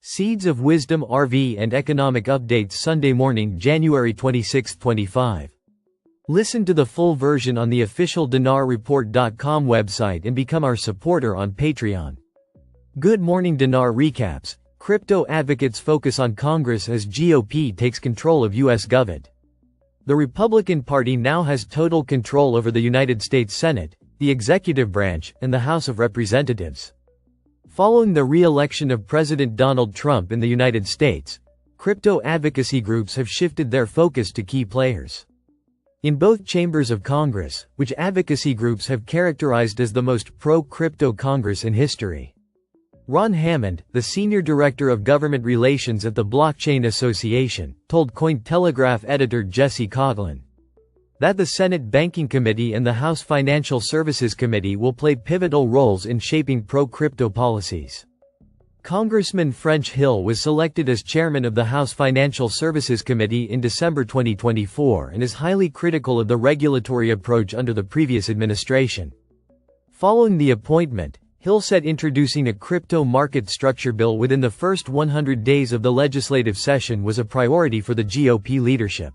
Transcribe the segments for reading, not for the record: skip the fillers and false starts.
Seeds of Wisdom RV and Economic Updates Sunday morning, January 26, 25. Listen to the full version on the official dinarreport.com website and become our supporter on Patreon. Good morning. Dinar recaps. Crypto advocates focus on Congress as GOP takes control of U.S. Government. The Republican Party now has total control over the United States Senate, the executive branch, and the House of Representatives. Following the re-election of President Donald Trump in the United States, crypto advocacy groups have shifted their focus to key players in both chambers of Congress, which advocacy groups have characterized as the most pro-crypto Congress in history. Ron Hammond, the senior director of government relations at the Blockchain Association, told Cointelegraph editor Jesse Coughlin that the Senate Banking Committee and the House Financial Services Committee will play pivotal roles in shaping pro-crypto policies. Congressman French Hill was selected as chairman of the House Financial Services Committee in December 2024 and is highly critical of the regulatory approach under the previous administration. Following the appointment, Hill said introducing a crypto market structure bill within the first 100 days of the legislative session was a priority for the GOP leadership.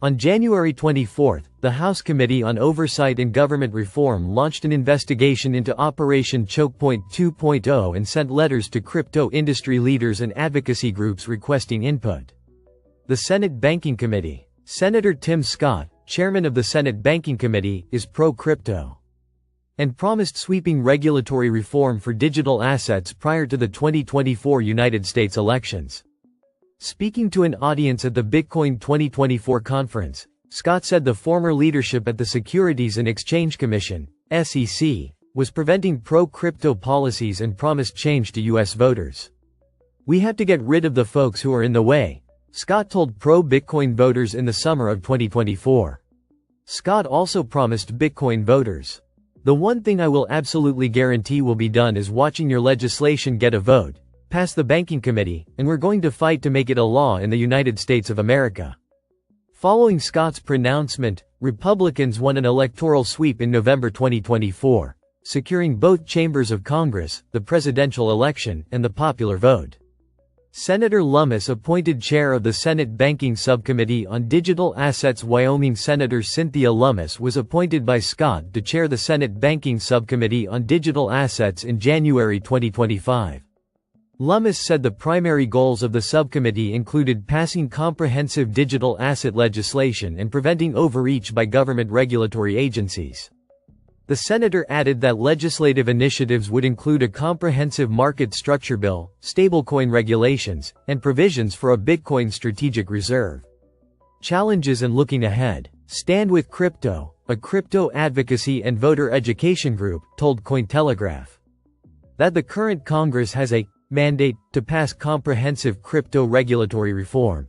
On January 24, the House Committee on Oversight and Government Reform launched an investigation into Operation Chokepoint 2.0 and sent letters to crypto industry leaders and advocacy groups requesting input. The Senate Banking Committee. Senator Tim Scott, chairman of the Senate Banking Committee, is pro-crypto and promised sweeping regulatory reform for digital assets prior to the 2024 United States elections. Speaking to an audience at the Bitcoin 2024 conference, Scott said the former leadership at the Securities and Exchange Commission, SEC, was preventing pro-crypto policies and promised change to U.S. voters. "We have to get rid of the folks who are in the way," Scott told pro-Bitcoin voters in the summer of 2024. Scott also promised Bitcoin voters, "The one thing I will absolutely guarantee will be done is watching your legislation get a vote, pass the Banking Committee, and we're going to fight to make it a law in the United States of America." Following Scott's pronouncement, Republicans won an electoral sweep in November 2024, securing both chambers of Congress, the presidential election, and the popular vote. Senator Lummis appointed chair of the Senate Banking Subcommittee on Digital Assets. Wyoming Senator Cynthia Lummis was appointed by Scott to chair the Senate Banking Subcommittee on Digital Assets in January 2025. Lummis said the primary goals of the subcommittee included passing comprehensive digital asset legislation and preventing overreach by government regulatory agencies. The senator added that legislative initiatives would include a comprehensive market structure bill, stablecoin regulations, and provisions for a Bitcoin strategic reserve. Challenges and looking ahead. Stand with Crypto, a crypto advocacy and voter education group, told Cointelegraph that the current Congress has a mandate to pass comprehensive crypto regulatory reform.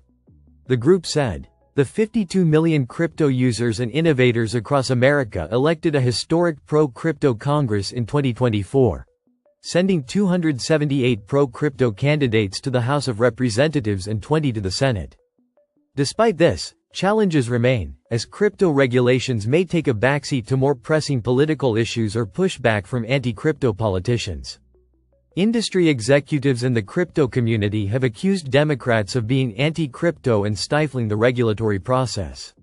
The group said, "The 52 million crypto users and innovators across America elected a historic pro-crypto Congress in 2024, sending 278 pro-crypto candidates to the House of Representatives and 20 to the Senate. Despite this, challenges remain, as crypto regulations may take a backseat to more pressing political issues or pushback from anti-crypto politicians." Industry executives and the crypto community have accused Democrats of being anti-crypto and stifling the regulatory process.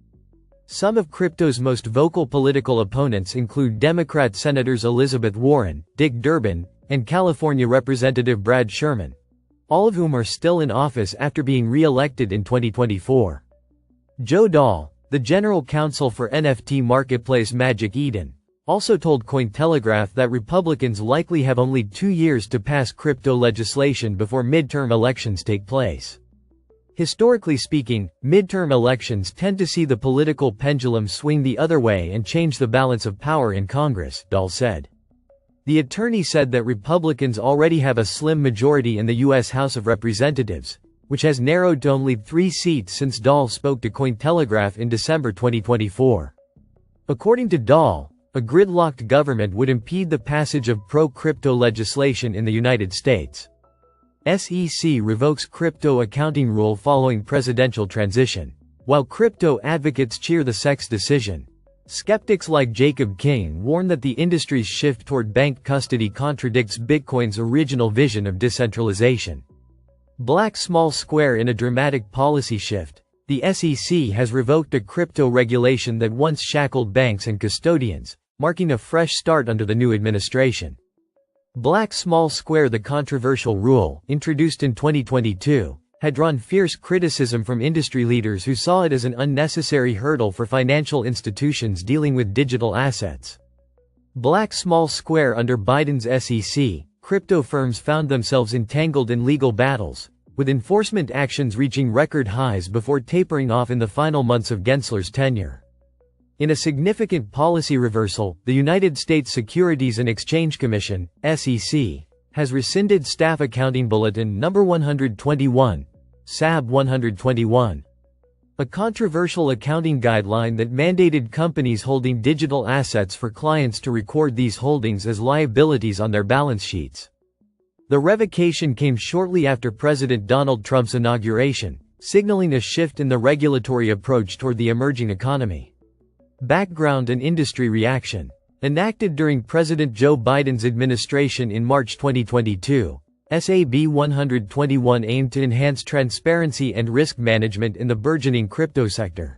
Some of crypto's most vocal political opponents include Democrat Senators Elizabeth Warren, Dick Durbin, and California Representative Brad Sherman, all of whom are still in office after being re-elected in 2024. Joe Dahl, the general counsel for NFT marketplace Magic Eden, also told Cointelegraph that Republicans likely have only 2 years to pass crypto legislation before midterm elections take place. Historically speaking, midterm elections tend to see the political pendulum swing the other way and change the balance of power in Congress, Dahl said. The attorney said that Republicans already have a slim majority in the U.S. House of Representatives, which has narrowed to only 3 seats since Dahl spoke to Cointelegraph in December 2024. According to Dahl, a gridlocked government would impede the passage of pro-crypto legislation in the United States. SEC revokes crypto accounting rule following presidential transition. While crypto advocates cheer the SEC's decision, skeptics like Jacob King warn that the industry's shift toward bank custody contradicts Bitcoin's original vision of decentralization. Black small square in a dramatic policy shift. The SEC has revoked a crypto regulation that once shackled banks and custodians, marking a fresh start under the new administration. Black small square, the controversial rule, introduced in 2022, had drawn fierce criticism from industry leaders who saw it as an unnecessary hurdle for financial institutions dealing with digital assets. Black small square under Biden's SEC, crypto firms found themselves entangled in legal battles, with enforcement actions reaching record highs before tapering off in the final months of Gensler's tenure. In a significant policy reversal, the United States Securities and Exchange Commission, SEC, has rescinded Staff Accounting Bulletin No. 121, SAB 121. A controversial accounting guideline that mandated companies holding digital assets for clients to record these holdings as liabilities on their balance sheets. The revocation came shortly after President Donald Trump's inauguration, signaling a shift in the regulatory approach toward the emerging economy. Background and industry reaction. Enacted during President Joe Biden's administration in March 2022, SAB 121 aimed to enhance transparency and risk management in the burgeoning crypto sector.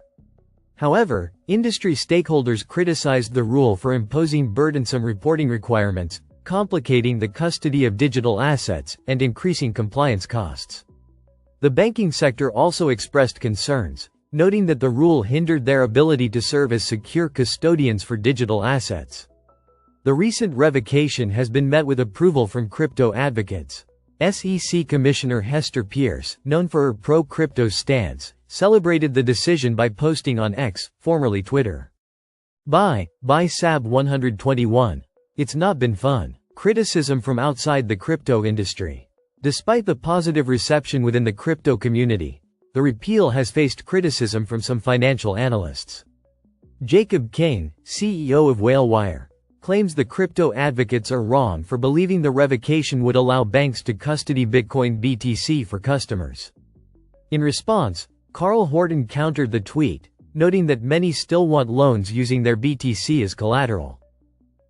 However, industry stakeholders criticized the rule for imposing burdensome reporting requirements, complicating the custody of digital assets, and increasing compliance costs. The banking sector also expressed concerns, noting that the rule hindered their ability to serve as secure custodians for digital assets. The recent revocation has been met with approval from crypto advocates. SEC Commissioner Hester Peirce, known for her pro-crypto stance, celebrated the decision by posting on X, formerly Twitter. By SAB 121. It's not been fun. Criticism from outside the crypto industry. Despite the positive reception within the crypto community, the repeal has faced criticism from some financial analysts. Jacob Kane, CEO of WhaleWire, claims the crypto advocates are wrong for believing the revocation would allow banks to custody Bitcoin BTC for customers. In response, Carl Horton countered the tweet, noting that many still want loans using their BTC as collateral.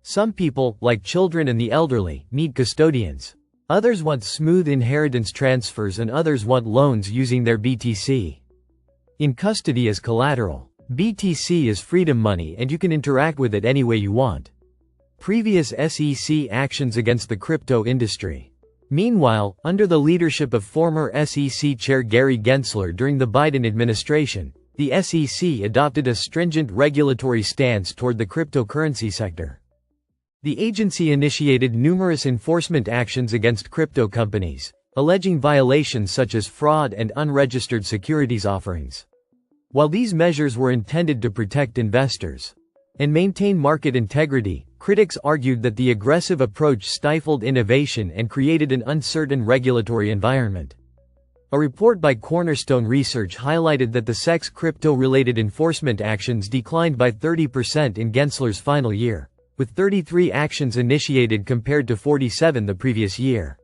Some people, like children and the elderly, need custodians. Others want smooth inheritance transfers and others want loans using their BTC in custody as collateral. BTC is freedom money and you can interact with it any way you want. Previous SEC actions against the crypto industry. Meanwhile, under the leadership of former SEC Chair Gary Gensler during the Biden administration, the SEC adopted a stringent regulatory stance toward the cryptocurrency sector. The agency initiated numerous enforcement actions against crypto companies, alleging violations such as fraud and unregistered securities offerings. While these measures were intended to protect investors and maintain market integrity, critics argued that the aggressive approach stifled innovation and created an uncertain regulatory environment. A report by Cornerstone Research highlighted that the SEC's crypto-related enforcement actions declined by 30% in Gensler's final year, with 33 actions initiated compared to 47 the previous year.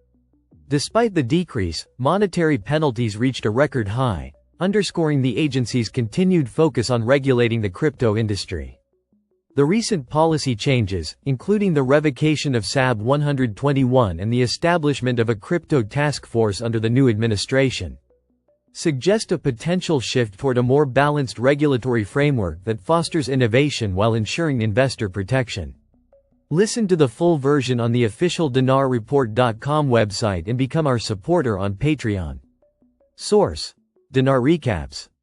Despite the decrease, monetary penalties reached a record high, underscoring the agency's continued focus on regulating the crypto industry. The recent policy changes, including the revocation of SAB 121 and the establishment of a crypto task force under the new administration, suggest a potential shift toward a more balanced regulatory framework that fosters innovation while ensuring investor protection. Listen to the full version on the official dinarreport.com website and become our supporter on Patreon. Source: Dinar Recaps.